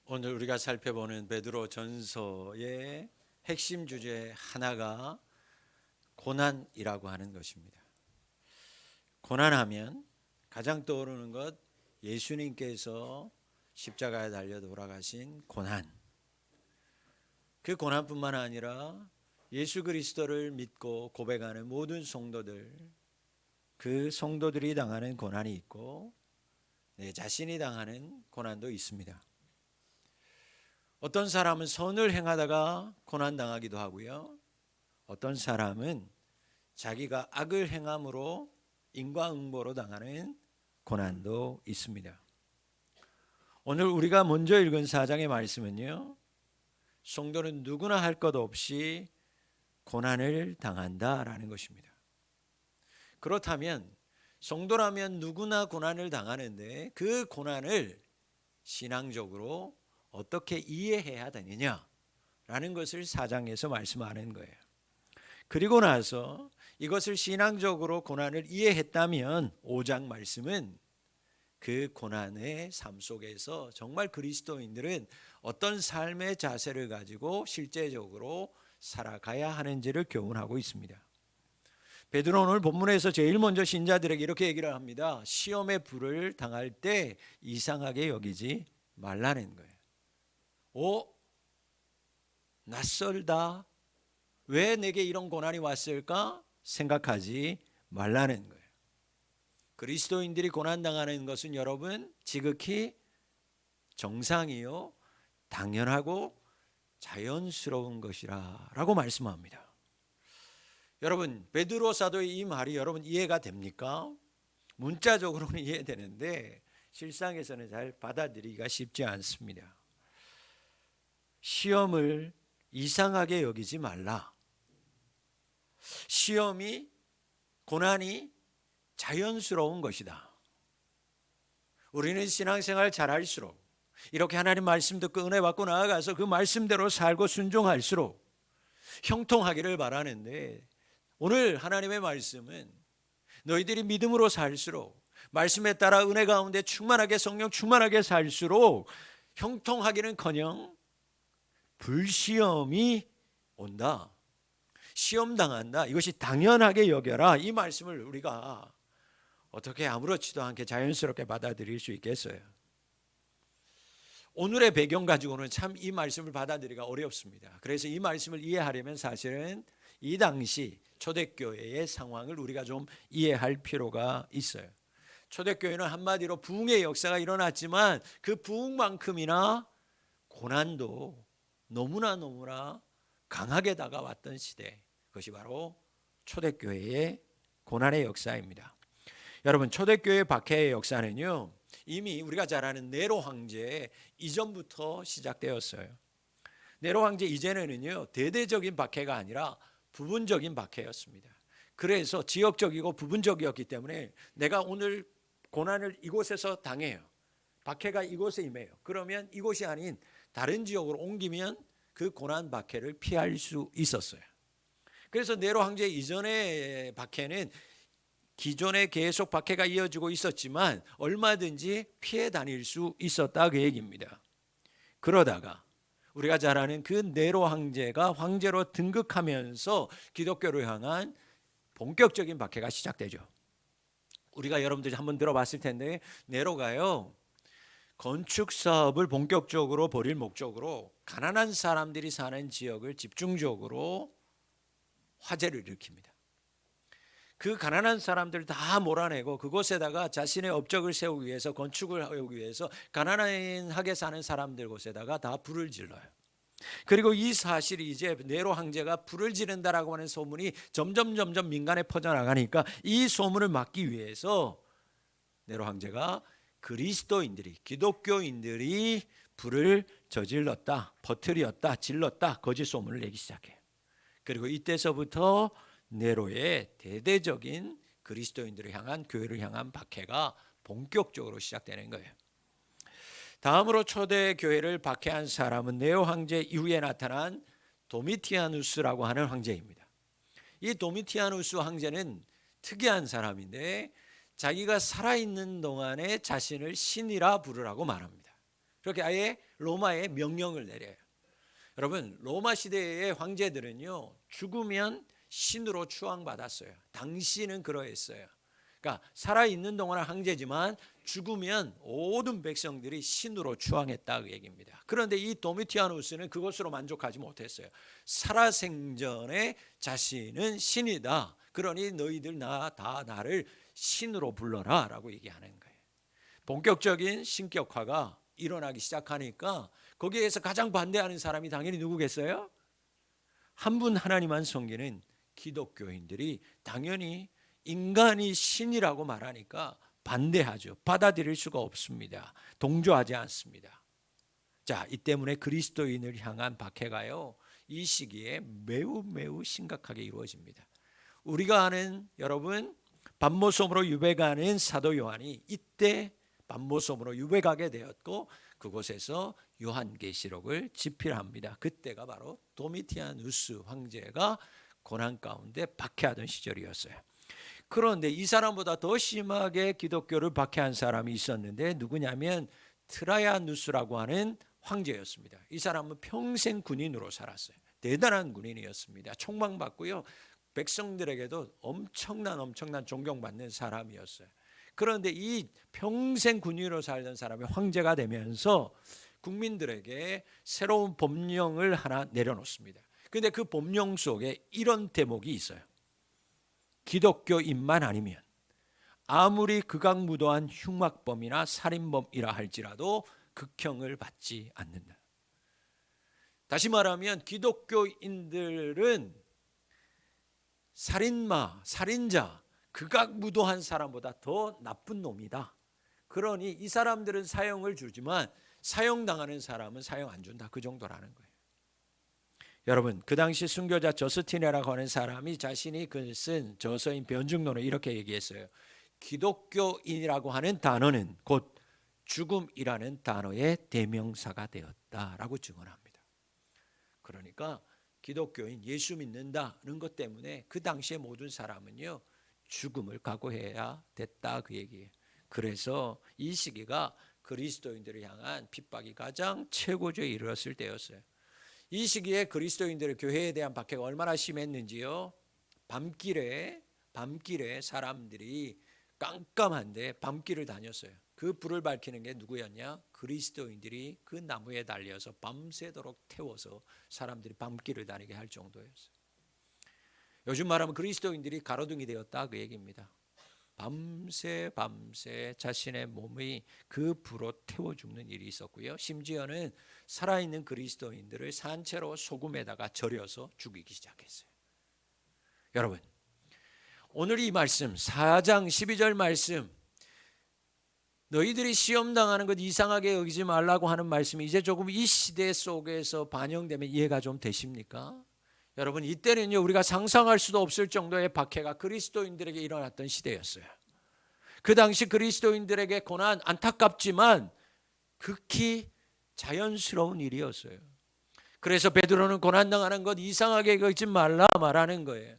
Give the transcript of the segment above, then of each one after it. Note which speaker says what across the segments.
Speaker 1: 오늘 우리가 살펴보는 베드로 전서의 핵심 주제 하나가 고난이라고 하는 것입니다. 고난하면 가장 떠오르는 것, 예수님께서 십자가에 달려 돌아가신 고난. 그 고난뿐만 아니라 예수 그리스도를 믿고 고백하는 모든 성도들, 그 성도들이 당하는 고난이 있고 내 자신이 당하는 고난도 있습니다. 어떤 사람은 선을 행하다가 고난당하기도 하고요. 어떤 사람은 자기가 악을 행함으로 인과응보로 당하는 고난도 있습니다. 오늘 우리가 먼저 읽은 4장의 말씀은요, 성도는 누구나 할 것 없이 고난을 당한다라는 것입니다. 그렇다면 성도라면 누구나 고난을 당하는데 그 고난을 신앙적으로 어떻게 이해해야 되느냐라는 것을 4장에서 말씀하는 거예요. 그리고 나서 이것을 신앙적으로 고난을 이해했다면 5장 말씀은 그 고난의 삶 속에서 정말 그리스도인들은 어떤 삶의 자세를 가지고 실제적으로 살아가야 하는지를 교훈하고 있습니다. 베드로는 오늘 본문에서 제일 먼저 신자들에게 이렇게 얘기를 합니다. 시험의 불을 당할 때 이상하게 여기지 말라는 거예요. 낯설다. 왜 내게 이런 고난이 왔을까? 생각하지 말라는 거예요. 그리스도인들이 고난당하는 것은 여러분 지극히 정상이요, 당연하고 자연스러운 것이라고 말씀합니다. 여러분, 베드로 사도의 이 말이 여러분 이해가 됩니까? 문자적으로는 이해되는데 실상에서는 잘 받아들이기가 쉽지 않습니다. 시험을 이상하게 여기지 말라. 시험이, 고난이 자연스러운 것이다. 우리는 신앙생활 잘할수록 이렇게 하나님 말씀 듣고 은혜 받고 나아가서 그 말씀대로 살고 순종할수록 형통하기를 바라는데, 오늘 하나님의 말씀은 너희들이 믿음으로 살수록, 말씀에 따라 은혜 가운데 충만하게 성령 충만하게 살수록 형통하기는커녕 불시험이 온다, 시험 당한다, 이것이 당연하게 여겨라. 이 말씀을 우리가 어떻게 아무렇지도 않게 자연스럽게 받아들일 수 있겠어요? 오늘의 배경 가지고는 참 이 말씀을 받아들이기가 어렵습니다. 그래서 이 말씀을 이해하려면 사실은 이 당시 초대교회의 상황을 우리가 좀 이해할 필요가 있어요. 초대교회는 한마디로 부흥의 역사가 일어났지만 그 부흥만큼이나 고난도 너무나 강하게 다가왔던 시대, 그것이 바로 초대교회의 고난의 역사입니다. 여러분, 초대교회 박해의 역사는요, 이미 우리가 잘 아는 네로 황제 이전부터 시작되었어요. 네로 황제 이전에는요, 대대적인 박해가 아니라 부분적인 박해였습니다. 그래서 지역적이고 부분적이었기 때문에 내가 오늘 고난을 이곳에서 당해요, 박해가 이곳에 임해요. 그러면 이곳이 아닌 다른 지역으로 옮기면 그 고난 박해를 피할 수 있었어요. 그래서 네로 황제 이전의 박해는 기존에 계속 박해가 이어지고 있었지만 얼마든지 피해 다닐 수 있었다, 그 얘기입니다. 그러다가 우리가 잘 아는 그 네로 황제가 황제로 등극하면서 기독교를 향한 본격적인 박해가 시작되죠. 우리가 여러분들이 한번 들어봤을 텐데, 네로가요, 건축 사업을 본격적으로 벌일 목적으로 가난한 사람들이 사는 지역을 집중적으로 화재를 일으킵니다. 그 가난한 사람들 다 몰아내고 그곳에다가 자신의 업적을 세우기 위해서, 건축을 하기 위해서 가난하게 사는 사람들 곳에다가 다 불을 질러요. 그리고 이 사실이 이제 네로 황제가 불을 지른다라고 하는 소문이 점점 민간에 퍼져나가니까 이 소문을 막기 위해서 네로 황제가 그리스도인들이, 기독교인들이 불을 저질렀다, 퍼뜨렸다, 질렀다, 거짓 소문을 내기 시작해요. 그리고 이때서부터 네로의 대대적인 그리스도인들을 향한, 교회를 향한 박해가 본격적으로 시작되는 거예요. 다음으로 초대 교회를 박해한 사람은 네로 황제 이후에 나타난 도미티아누스라고 하는 황제입니다. 이 도미티아누스 황제는 특이한 사람인데 자기가 살아있는 동안에 자신을 신이라 부르라고 말합니다. 그렇게 아예 로마에 명령을 내려요. 여러분, 로마 시대의 황제들은요, 죽으면 신으로 추앙받았어요. 당시는 그러했어요. 그러니까 살아있는 동안은 황제지만 죽으면 모든 백성들이 신으로 추앙했다 그 얘기입니다. 그런데 이 도미티아누스는 그것으로 만족하지 못했어요. 살아생전에 자신은 신이다. 그러니 너희들 다 나를 신으로 불러라 라고 얘기하는 거예요. 본격적인 신격화가 일어나기 시작하니까 거기에서 가장 반대하는 사람이 당연히 누구겠어요? 한 분 하나님만 섬기는 기독교인들이 당연히 인간이 신이라고 말하니까 반대하죠. 받아들일 수가 없습니다. 동조하지 않습니다. 자, 이 때문에 그리스도인을 향한 박해가요, 이 시기에 매우 심각하게 이루어집니다. 우리가 아는, 여러분, 밤모섬으로 유배가는 사도 요한이 이때 밤모섬으로 유배가게 되었고 그곳에서 요한계시록을 집필합니다. 그때가 바로 도미티아누스 황제가 고난 가운데 박해하던 시절이었어요. 그런데 이 사람보다 더 심하게 기독교를 박해한 사람이 있었는데 누구냐면 트라야누스라고 하는 황제였습니다. 이 사람은 평생 군인으로 살았어요. 대단한 군인이었습니다. 총망받고요, 백성들에게도 엄청난 존경받는 사람이었어요. 그런데 이 평생 군인으로 살던 사람이 황제가 되면서 국민들에게 새로운 법령을 하나 내려놓습니다. 그런데 그 법령 속에 이런 대목이 있어요. 기독교인만 아니면 아무리 극악무도한 흉악범이나 살인범이라 할지라도 극형을 받지 않는다. 다시 말하면 기독교인들은 살인마, 살인자, 극악무도한 사람보다 더 나쁜 놈이다. 그러니 이 사람들은 사형을 주지만 사형당하는 사람은 사형 안 준다. 그 정도라는 거예요. 여러분, 그 당시 순교자 저스틴이라고 하는 사람이 자신이 쓴 저서인 변증론을 이렇게 얘기했어요. 기독교인이라고 하는 단어는 곧 죽음이라는 단어의 대명사가 되었다라고 증언합니다. 그러니까 기독교인, 예수 믿는다는 것 때문에 그 당시의 모든 사람은요, 죽음을 각오해야 됐다 그 얘기예요. 그래서 이 시기가 그리스도인들을 향한 핍박이 가장 최고조에 이르렀을 때였어요. 이 시기에 그리스도인들의 교회에 대한 박해가 얼마나 심했는지요. 밤길에 사람들이 깜깜한데 밤길을 다녔어요. 그 불을 밝히는 게 누구였냐? 그리스도인들이 그 나무에 달려서 밤새도록 태워서 사람들이 밤길을 다니게 할 정도였어요. 요즘 말하면 그리스도인들이 가로등이 되었다 그 얘기입니다. 밤새 자신의 몸이 그 불로 태워 죽는 일이 있었고요. 심지어는 살아있는 그리스도인들을 산채로 소금에다가 절여서 죽이기 시작했어요. 여러분, 오늘 이 말씀 4장 12절 말씀, 너희들이 시험당하는 것 이상하게 여기지 말라고 하는 말씀이 이제 조금 이 시대 속에서 반영되면 이해가 좀 되십니까? 여러분, 이때는요, 우리가 상상할 수도 없을 정도의 박해가 그리스도인들에게 일어났던 시대였어요. 그 당시 그리스도인들에게 고난, 안타깝지만 극히 자연스러운 일이었어요. 그래서 베드로는 고난당하는 것 이상하게 여기지 말라 말하는 거예요.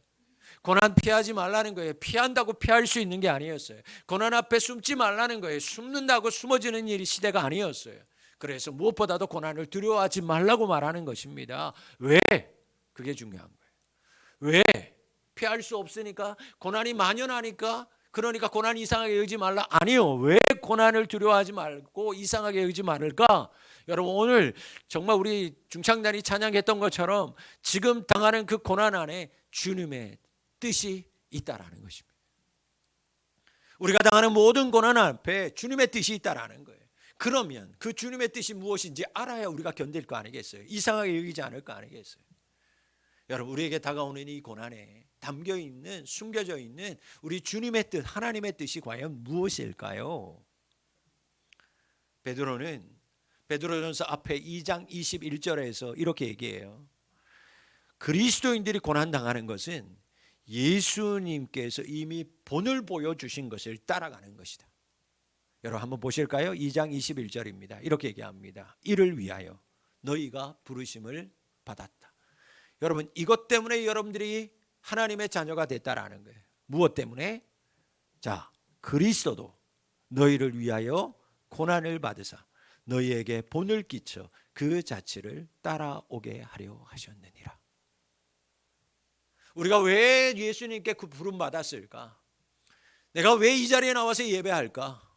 Speaker 1: 고난 피하지 말라는 거예요. 피한다고 피할 수 있는 게 아니었어요. 고난 앞에 숨지 말라는 거예요. 숨는다고 숨어지는 일이 시대가 아니었어요. 그래서 무엇보다도 고난을 두려워하지 말라고 말하는 것입니다. 왜? 그게 중요한 거예요. 왜? 피할 수 없으니까, 고난이 만연하니까, 그러니까 고난 이상하게 여기지 말라. 아니요. 왜 고난을 두려워하지 말고 이상하게 여기지 말을까? 여러분, 오늘 정말 우리 중창단이 찬양했던 것처럼 지금 당하는 그 고난 안에 주님의 뜻이 있다라는 것입니다. 우리가 당하는 모든 고난 앞에 주님의 뜻이 있다라는 거예요. 그러면 그 주님의 뜻이 무엇인지 알아야 우리가 견딜 거 아니겠어요? 이상하게 여기지 않을 거 아니겠어요? 여러분, 우리에게 다가오는 이 고난에 담겨있는, 숨겨져 있는 우리 주님의 뜻, 하나님의 뜻이 과연 무엇일까요? 베드로전서 앞에 2장 21절에서 이렇게 얘기해요. 그리스도인들이 고난당하는 것은 예수님께서 이미 본을 보여주신 것을 따라가는 것이다. 여러분, 한번 보실까요? 2장 21절입니다. 이렇게 얘기합니다. 이를 위하여 너희가 부르심을 받았다. 여러분, 이것 때문에 여러분들이 하나님의 자녀가 됐다라는 거예요. 무엇 때문에? 자, 그리스도도 너희를 위하여 고난을 받으사 너희에게 본을 끼쳐 그 자취를 따라오게 하려 하셨느니라. 우리가 왜 예수님께 그 부름 받았을까? 내가 왜 이 자리에 나와서 예배할까?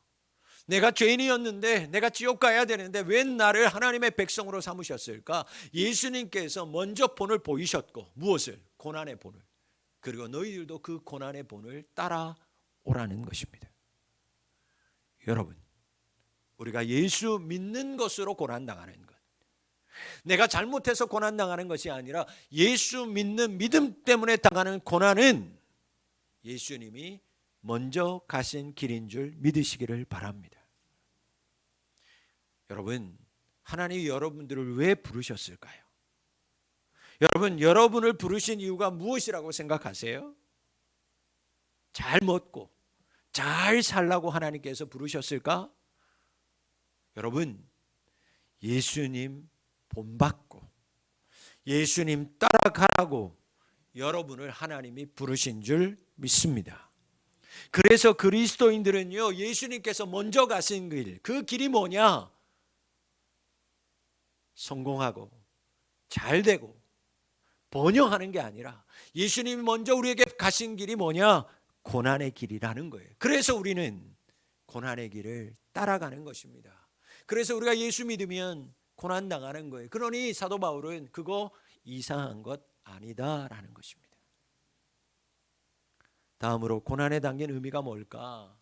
Speaker 1: 내가 죄인이었는데, 내가 지옥 가야 되는데 왜 나를 하나님의 백성으로 삼으셨을까? 예수님께서 먼저 본을 보이셨고, 무엇을? 고난의 본을. 그리고 너희들도 그 고난의 본을 따라오라는 것입니다. 여러분, 우리가 예수 믿는 것으로 고난당하는 것, 내가 잘못해서 고난당하는 것이 아니라 예수 믿는 믿음 때문에 당하는 고난은 예수님이 먼저 가신 길인 줄 믿으시기를 바랍니다. 여러분, 하나님이 여러분들을 왜 부르셨을까요? 여러분, 여러분을 부르신 이유가 무엇이라고 생각하세요? 잘 먹고 잘 살라고 하나님께서 부르셨을까? 여러분, 예수님 본받고 예수님 따라가라고 여러분을 하나님이 부르신 줄 믿습니다. 그래서 그리스도인들은요, 예수님께서 먼저 가신 길, 그 길이 뭐냐? 성공하고 잘 되고 번영하는 게 아니라 예수님이 먼저 우리에게 가신 길이 뭐냐? 고난의 길이라는 거예요. 그래서 우리는 고난의 길을 따라가는 것입니다. 그래서 우리가 예수 믿으면 고난 당하는 거예요. 그러니 사도 바울은 그거 이상한 것 아니다라는 것입니다. 다음으로 고난에 담긴 의미가 뭘까?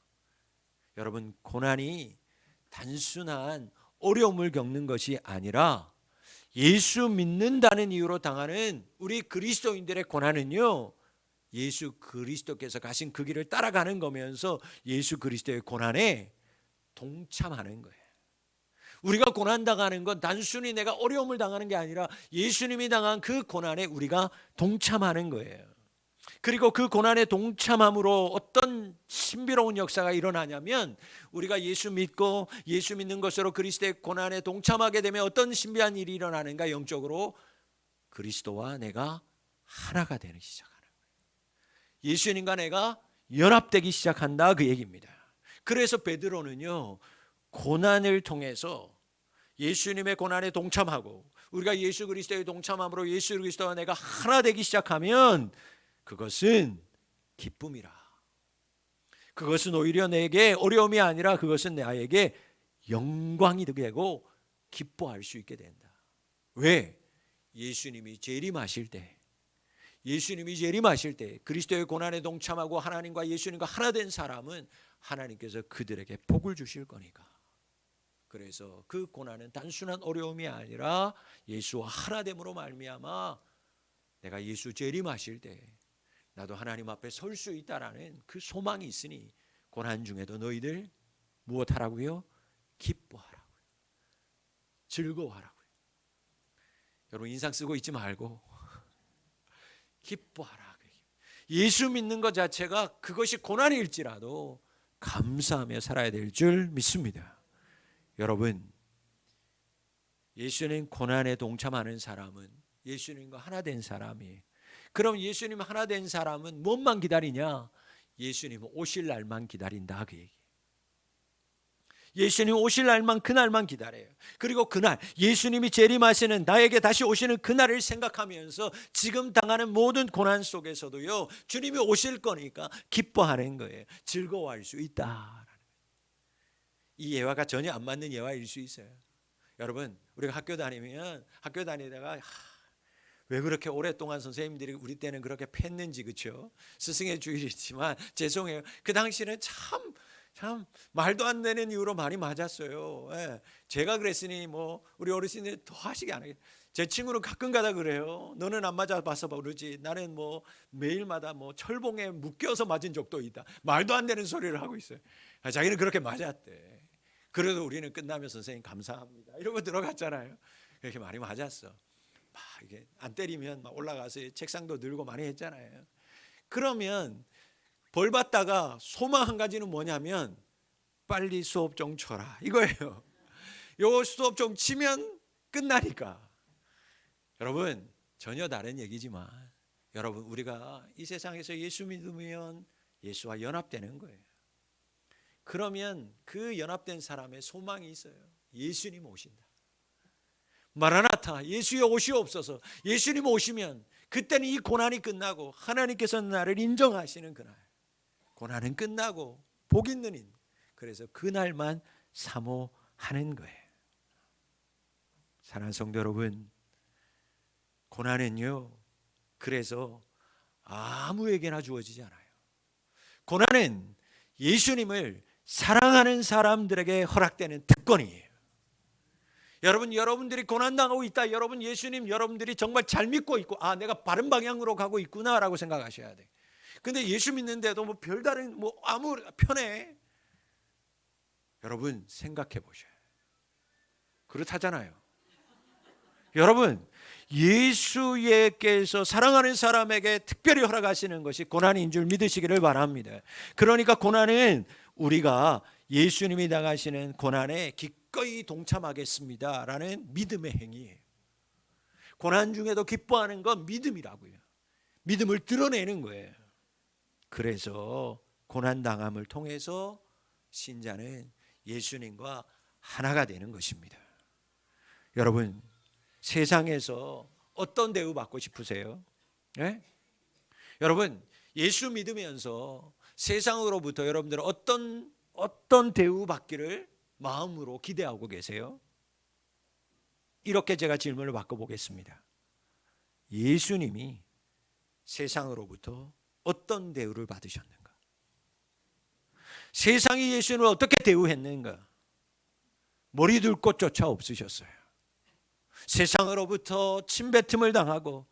Speaker 1: 여러분, 고난이 단순한 어려움을 겪는 것이 아니라 예수 믿는다는 이유로 당하는 우리 그리스도인들의 고난은요, 예수 그리스도께서 가신 그 길을 따라가는 거면서 예수 그리스도의 고난에 동참하는 거예요. 우리가 고난 당하는 건 단순히 내가 어려움을 당하는 게 아니라 예수님이 당한 그 고난에 우리가 동참하는 거예요. 그리고 그 고난에 동참함으로 어떤 신비로운 역사가 일어나냐면, 우리가 예수 믿고 예수 믿는 것으로 그리스도의 고난에 동참하게 되면 어떤 신비한 일이 일어나는가? 영적으로 그리스도와 내가 하나가 되기 시작하는 거예요. 예수님과 내가 연합되기 시작한다, 그 얘기입니다. 그래서 베드로는요, 고난을 통해서 예수님의 고난에 동참하고 우리가 예수 그리스도의 동참함으로 예수 그리스도와 내가 하나 되기 시작하면 그것은 기쁨이라. 그것은 오히려 내게 어려움이 아니라 그것은 나에게 영광이 되고 기뻐할 수 있게 된다. 왜? 예수님이 재림하실 때, 그리스도의 고난에 동참하고 하나님과 예수님과 하나 된 사람은 하나님께서 그들에게 복을 주실 거니까. 그래서 그 고난은 단순한 어려움이 아니라 예수와 하나됨으로 말미암아 내가 예수 재림하실 때 나도 하나님 앞에 설 수 있다라는 그 소망이 있으니 고난 중에도 너희들 무엇하라고요? 기뻐하라고요. 즐거워하라고요. 여러분, 인상 쓰고 있지 말고 기뻐하라. 예수 믿는 것 자체가 그것이 고난일지라도 감사하며 살아야 될 줄 믿습니다. 여러분, 예수님 고난에 동참하는 사람은 예수님과 하나 된 사람이에요. 그럼 예수님 하나 된 사람은 무엇만 기다리냐? 예수님 오실 날만 기다린다, 그 얘기. 예수님 오실 날만, 그날만 기다려요. 그리고 그날 예수님이 재림하시는, 나에게 다시 오시는 그날을 생각하면서 지금 당하는 모든 고난 속에서도요, 주님이 오실 거니까 기뻐하는 거예요. 즐거워할 수 있다. 이 예화가 전혀 안 맞는 예화일 수 있어요. 여러분, 우리가 학교 다니다가 왜 그렇게 오랫동안 선생님들이 우리 때는 그렇게 팼는지, 그렇죠? 스승의 주일이지만 죄송해요. 그 당시는 참 말도 안 되는 이유로 많이 맞았어요. 예. 제가 그랬으니 뭐 우리 어르신들 더 하시게 안 하겠어요. 제 친구는 가끔가다 그래요. 너는 안 맞아봐서 모르지. 나는 뭐 매일마다 뭐 철봉에 묶여서 맞은 적도 있다. 말도 안 되는 소리를 하고 있어요. 자기는 그렇게 맞았대. 그래도 우리는 끝나면 선생님 감사합니다 이러고 들어갔잖아요. 그렇게 많이 맞았어. 막 이게 안 때리면 막 올라가서 책상도 늘고 많이 했잖아요. 그러면 벌 받다가 소망 한 가지는 뭐냐면 빨리 수업 좀 쳐라, 이거예요. 요 수업 좀 치면 끝나니까. 여러분, 전혀 다른 얘기지만 여러분, 우리가 이 세상에서 예수 믿으면 예수와 연합되는 거예요. 그러면 그 연합된 사람의 소망이 있어요. 예수님 오신다. 마라나타, 예수여 오시옵소서. 예수님 오시면 그때는 이 고난이 끝나고 하나님께서 나를 인정하시는 그날, 고난은 끝나고 복 있는 인, 그래서 그날만 사모하는 거예요. 사랑하는 성도 여러분, 고난은요, 그래서 아무에게나 주어지지 않아요. 고난은 예수님을 사랑하는 사람들에게 허락되는 특권이에요. 여러분, 여러분들이 고난당하고 있다. 여러분, 예수님 여러분들이 정말 잘 믿고 있고, 아, 내가 바른 방향으로 가고 있구나라고 생각하셔야 돼. 근데 예수 믿는데도 뭐 별다른 아무 편해. 여러분 생각해 보셔요. 그렇다잖아요. 여러분, 예수께서 사랑하는 사람에게 특별히 허락하시는 것이 고난인 줄 믿으시기를 바랍니다. 그러니까 고난은 우리가 예수님이 당하시는 고난에 기꺼이 동참하겠습니다 라는 믿음의 행위예요. 고난 중에도 기뻐하는 건 믿음이라고요. 믿음을 드러내는 거예요. 그래서 고난당함을 통해서 신자는 예수님과 하나가 되는 것입니다. 여러분, 세상에서 어떤 대우 받고 싶으세요? 네? 여러분, 예수 믿으면서 세상으로부터 여러분들은 어떤 대우 받기를 마음으로 기대하고 계세요? 이렇게 제가 질문을 바꿔보겠습니다. 예수님이 세상으로부터 어떤 대우를 받으셨는가? 세상이 예수님을 어떻게 대우했는가? 머리 둘 곳조차 없으셨어요. 세상으로부터 침뱉음을 당하고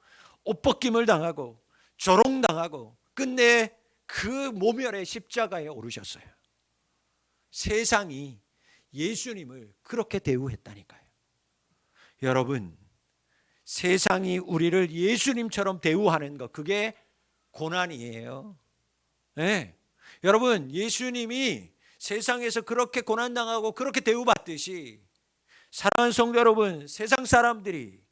Speaker 1: 옷 벗김을 당하고 조롱당하고 끝내 그 모멸의 십자가에 오르셨어요. 세상이 예수님을 그렇게 대우했다니까요. 여러분, 세상이 우리를 예수님처럼 대우하는 것, 그게 고난이에요. 네. 여러분, 예수님이 세상에서 그렇게 고난당하고 그렇게 대우받듯이 사랑하는 성도 여러분, 세상 사람들이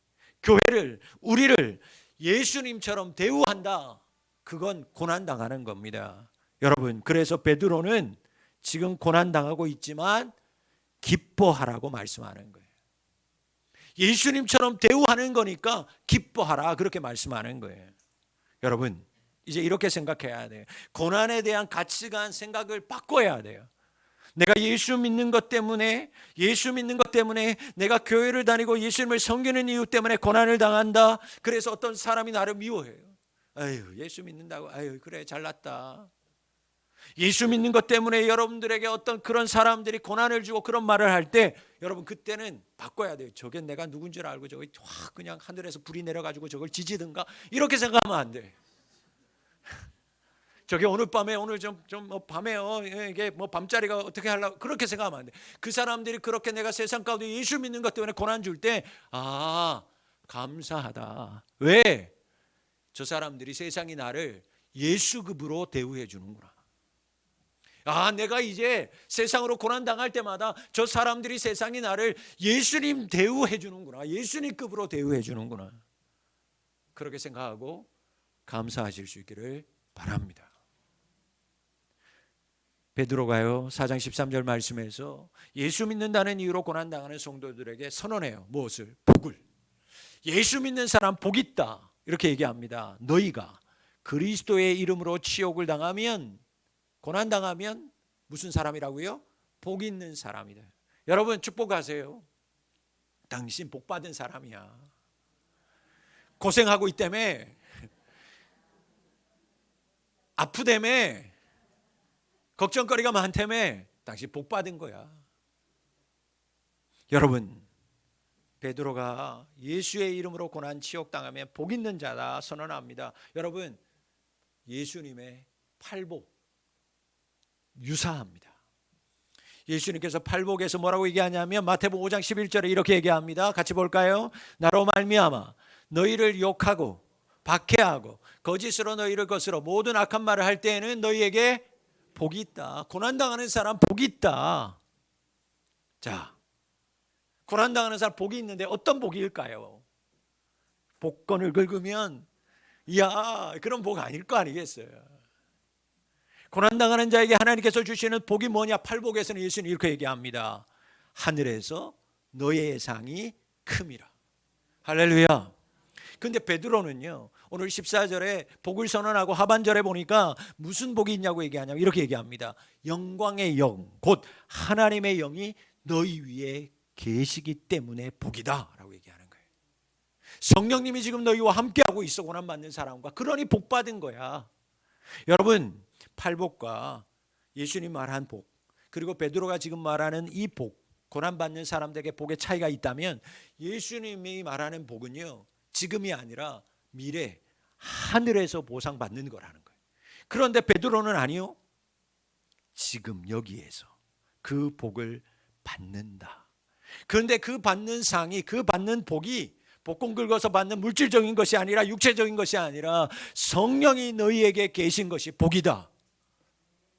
Speaker 1: 교회를, 우리를 예수님처럼 대우한다. 그건 고난당하는 겁니다. 여러분, 그래서 베드로는 지금 고난당하고 있지만 기뻐하라고 말씀하는 거예요. 예수님처럼 대우하는 거니까 기뻐하라, 그렇게 말씀하는 거예요. 여러분, 이제 이렇게 생각해야 돼요. 고난에 대한 가치관 생각을 바꿔야 돼요. 내가 예수 믿는 것 때문에 내가 교회를 다니고 예수님을 섬기는 이유 때문에 고난을 당한다. 그래서 어떤 사람이 나를 미워해요. 아유, 예수 믿는다고, 아유, 그래, 잘났다. 예수 믿는 것 때문에 여러분들에게 어떤 그런 사람들이 고난을 주고 그런 말을 할 때, 여러분 그때는 바꿔야 돼요. 저게 내가 누군 줄 알고 저기 확 그냥 하늘에서 불이 내려가지고 저걸 지지든가, 이렇게 생각하면 안 돼. 저게 오늘 밤에, 오늘 좀 밤에요, 이게 뭐 밤자리가 어떻게 하려고, 그렇게 생각하면 안 돼. 그 사람들이 그렇게 내가 세상 가운데 예수 믿는 것 때문에 고난 줄 때, 아, 감사하다. 왜? 저 사람들이 세상이 나를 예수급으로 대우해 주는구나. 아, 내가 이제 세상으로 고난 당할 때마다 저 사람들이 세상이 나를 예수님 대우해 주는구나, 예수님급으로 대우해 주는구나, 그렇게 생각하고 감사하실 수 있기를 바랍니다. 베드로가요 4장 13절 말씀에서 예수 믿는다는 이유로 고난당하는 성도들에게 선언해요. 무엇을? 복을. 예수 믿는 사람 복 있다, 이렇게 얘기합니다. 너희가 그리스도의 이름으로 치욕을 당하면, 고난당하면 무슨 사람이라고요? 복 있는 사람이다. 여러분 축복하세요. 당신 복 받은 사람이야. 고생하고 있다며, 아프다며, 걱정거리가 많다며, 당신 복 받은 거야. 여러분, 베드로가 예수의 이름으로 고난 치욕당하면 복 있는 자다 선언합니다. 여러분, 예수님의 팔복 유사합니다. 예수님께서 팔복에서 뭐라고 얘기하냐면 마태복음 5장 11절에 이렇게 얘기합니다. 같이 볼까요? 나로 말미암아 너희를 욕하고 박해하고 거짓으로 너희를 거스러 모든 악한 말을 할 때에는 너희에게 복이 있다. 고난당하는 사람 복이 있다. 자, 고난당하는 사람 복이 있는데 어떤 복일까요? 복권을 긁으면 이야, 그런 복 아닐 거 아니겠어요? 고난당하는 자에게 하나님께서 주시는 복이 뭐냐? 팔복에서는 예수님 이렇게 얘기합니다. 하늘에서 너의 상이 큼이라. 할렐루야. 근데 베드로는요, 오늘 14절에 복을 선언하고 하반절에 보니까 무슨 복이 있냐고 얘기하냐면 이렇게 얘기합니다. 영광의 영, 곧 하나님의 영이 너희 위에 계시기 때문에 복이다 라고 얘기하는 거예요. 성령님이 지금 너희와 함께하고 있어, 고난받는 사람과. 그러니 복받은 거야. 여러분, 팔복과 예수님 말한 복, 그리고 베드로가 지금 말하는 이 복, 고난받는 사람들에게 복의 차이가 있다면, 예수님이 말하는 복은요, 지금이 아니라 미래 하늘에서 보상받는 거라는 거예요. 그런데 베드로는 아니요, 지금 여기에서 그 복을 받는다. 그런데 그 받는 상이, 그 받는 복이 복권 긁어서 받는 물질적인 것이 아니라, 육체적인 것이 아니라 성령이 너희에게 계신 것이 복이다.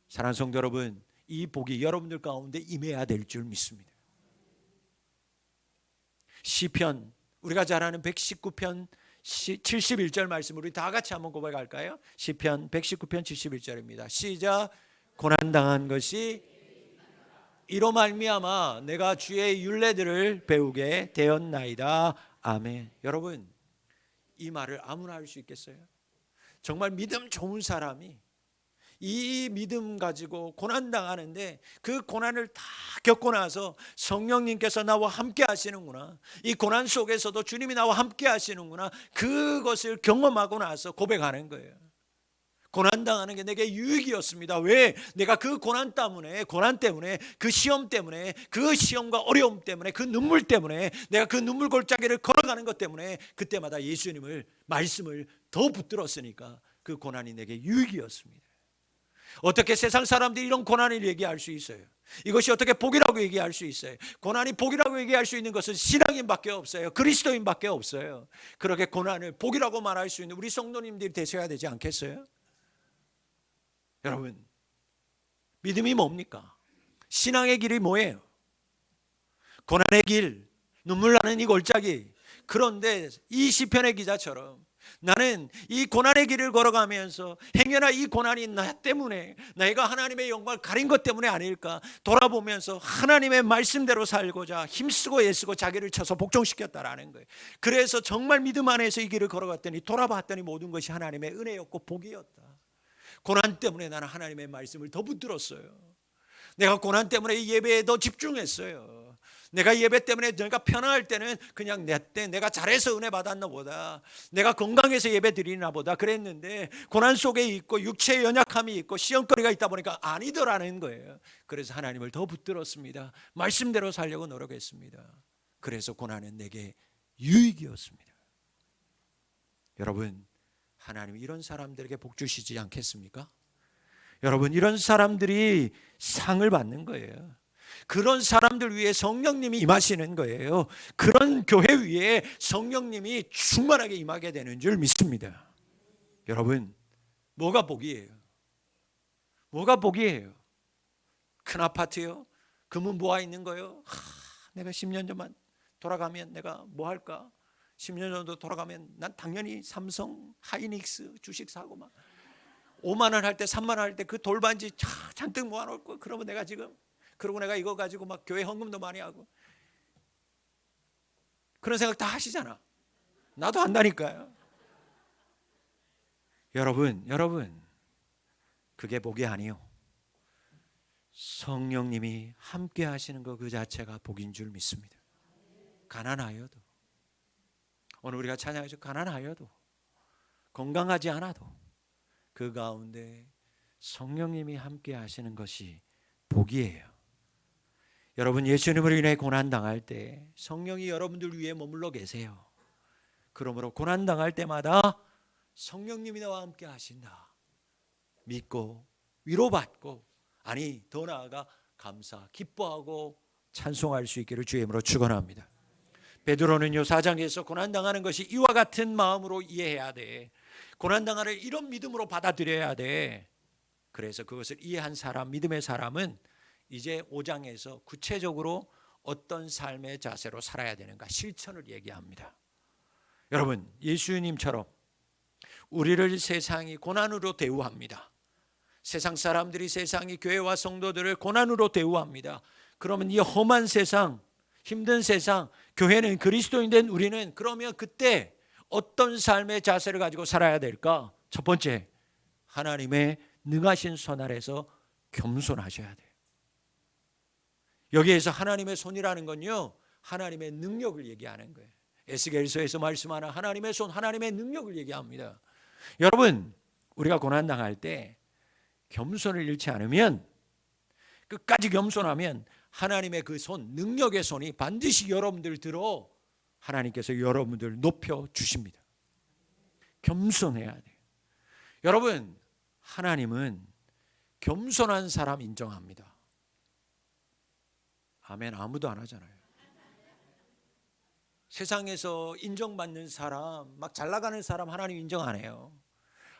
Speaker 1: 사랑하는 성도 여러분, 이 복이 여러분들 가운데 임해야 될 줄 믿습니다. 시편, 우리가 잘 아는 119편 71절 말씀, 우리 다 같이 한번 고백할까요? 시편 119편 71절입니다. 시작. 고난당한 것이 이로 말미암아 내가 주의 율례들을 배우게 되었나이다. 아멘. 여러분, 이 말을 아무나 할 수 있겠어요? 정말 믿음 좋은 사람이 이 믿음 가지고 고난당하는데, 그 고난을 다 겪고 나서 성령님께서 나와 함께 하시는구나, 이 고난 속에서도 주님이 나와 함께 하시는구나, 그것을 경험하고 나서 고백하는 거예요. 고난당하는 게 내게 유익이었습니다. 왜? 내가 그 고난 때문에, 그 시험 때문에, 그 시험과 어려움 때문에, 그 눈물 때문에, 내가 그 눈물 골짜기를 걸어가는 것 때문에 그때마다 예수님을, 말씀을 더 붙들었으니까 그 고난이 내게 유익이었습니다. 어떻게 세상 사람들이 이런 고난을 얘기할 수 있어요? 이것이 어떻게 복이라고 얘기할 수 있어요? 고난이 복이라고 얘기할 수 있는 것은 신앙인밖에 없어요. 그리스도인밖에 없어요. 그렇게 고난을 복이라고 말할 수 있는 우리 성도님들이 되셔야 되지 않겠어요? 여러분, 믿음이 뭡니까? 신앙의 길이 뭐예요? 고난의 길, 눈물 나는 이 골짜기. 그런데 이 시편의 기자처럼 나는 이 고난의 길을 걸어가면서 행여나 이 고난이 나 때문에, 내가 하나님의 영광을 가린 것 때문에 아닐까 돌아보면서 하나님의 말씀대로 살고자 힘쓰고 애쓰고 자기를 쳐서 복종시켰다라는 거예요. 그래서 정말 믿음 안에서 이 길을 걸어갔더니 돌아봤더니 모든 것이 하나님의 은혜였고 복이었다. 고난 때문에 나는 하나님의 말씀을 더 붙들었어요. 내가 고난 때문에 이 예배에 더 집중했어요. 내가 예배 때문에 내가 편안할 때는 그냥 내가 잘해서 은혜 받았나 보다, 내가 건강해서 예배 드리나 보다 그랬는데, 고난 속에 있고 육체의 연약함이 있고 시험거리가 있다 보니까 아니더라는 거예요. 그래서 하나님을 더 붙들었습니다. 말씀대로 살려고 노력했습니다. 그래서 고난은 내게 유익이었습니다. 여러분, 하나님이 이런 사람들에게 복 주시지 않겠습니까? 여러분, 이런 사람들이 상을 받는 거예요. 그런 사람들 위해 성령님이 임하시는 거예요. 그런 교회 위에 성령님이 충만하게 임하게 되는 줄 믿습니다. 여러분, 뭐가 복이에요? 뭐가 복이에요? 큰 아파트요? 금은 모아 있는 거요? 내가 10년 전만 돌아가면 내가 뭐 할까? 10년 정도 돌아가면 난 당연히 삼성, 하이닉스 주식 사고 막 5만 원 할 때, 3만 원 할 때 그 돌반지 잔뜩 모아놓을 거. 그러면 내가 지금, 그리고 내가 이거 가지고 막 교회 헌금도 많이 하고, 그런 생각 다 하시잖아. 나도 한다니까요. 여러분, 그게 복이 아니요, 성령님이 함께 하시는 것 그 자체가 복인 줄 믿습니다. 가난하여도, 오늘 우리가 찬양해서 가난하여도, 건강하지 않아도 그 가운데 성령님이 함께 하시는 것이 복이에요. 여러분, 예수님으로 인해 고난당할 때 성령이 여러분들 위해 머물러 계세요. 그러므로 고난당할 때마다 성령님이 나와 함께 하신다 믿고 위로받고, 아니 더 나아가 감사, 기뻐하고 찬송할 수 있기를 주의 이름으로 축원합니다. 베드로는요, 4장에서 고난당하는 것이 이와 같은 마음으로 이해해야 돼. 고난당하는 이런 믿음으로 받아들여야 돼. 그래서 그것을 이해한 사람, 믿음의 사람은 이제 5장에서 구체적으로 어떤 삶의 자세로 살아야 되는가, 실천을 얘기합니다. 여러분, 예수님처럼 우리를 세상이 고난으로 대우합니다. 세상 사람들이 세상이 교회와 성도들을 고난으로 대우합니다. 그러면 이 험한 세상, 힘든 세상, 교회는 그리스도인 된 우리는 그러면 그때 어떤 삶의 자세를 가지고 살아야 될까? 첫 번째, 하나님의 능하신 손 아래서 겸손하셔야 돼요. 여기에서 하나님의 손이라는 건요, 하나님의 능력을 얘기하는 거예요. 에스겔서에서 말씀하는 하나님의 손, 하나님의 능력을 얘기합니다. 여러분, 우리가 고난당할 때 겸손을 잃지 않으면, 끝까지 겸손하면 하나님의 그 손, 능력의 손이 반드시 여러분들 들어 하나님께서 여러분들 높여 주십니다. 겸손해야 돼요. 여러분, 하나님은 겸손한 사람 인정합니다. 아멘. 아무도 안 하잖아요. 세상에서 인정받는 사람, 막 잘 나가는 사람 하나님 인정 안 해요.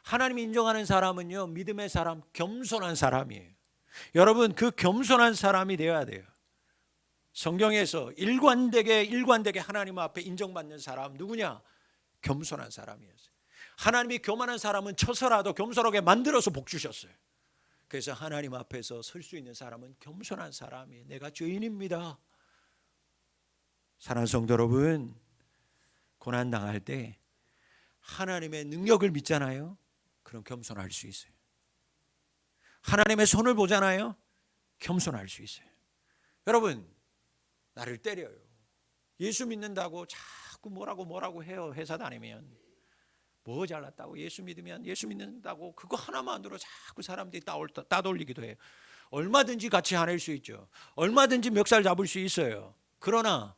Speaker 1: 하나님 인정하는 사람은요, 믿음의 사람, 겸손한 사람이에요. 여러분, 그 겸손한 사람이 되어야 돼요. 성경에서 일관되게 하나님 앞에 인정받는 사람 누구냐? 겸손한 사람이었어요. 하나님이 교만한 사람은 쳐서라도 겸손하게 만들어서 복 주셨어요. 그래서 하나님 앞에서 설 수 있는 사람은 겸손한 사람이에요. 내가 죄인입니다. 사랑하는 성도 여러분, 고난당할 때 하나님의 능력을 믿잖아요. 그럼 겸손할 수 있어요. 하나님의 손을 보잖아요. 겸손할 수 있어요. 여러분, 나를 때려요. 예수 믿는다고 자꾸 뭐라고 해요. 회사 다니면 뭐 잘났다고, 예수 믿으면, 예수 믿는다고 그거 하나만으로 자꾸 사람들이 따돌리기도 해요. 얼마든지 같이 화낼 수 있죠. 얼마든지 멱살 잡을 수 있어요. 그러나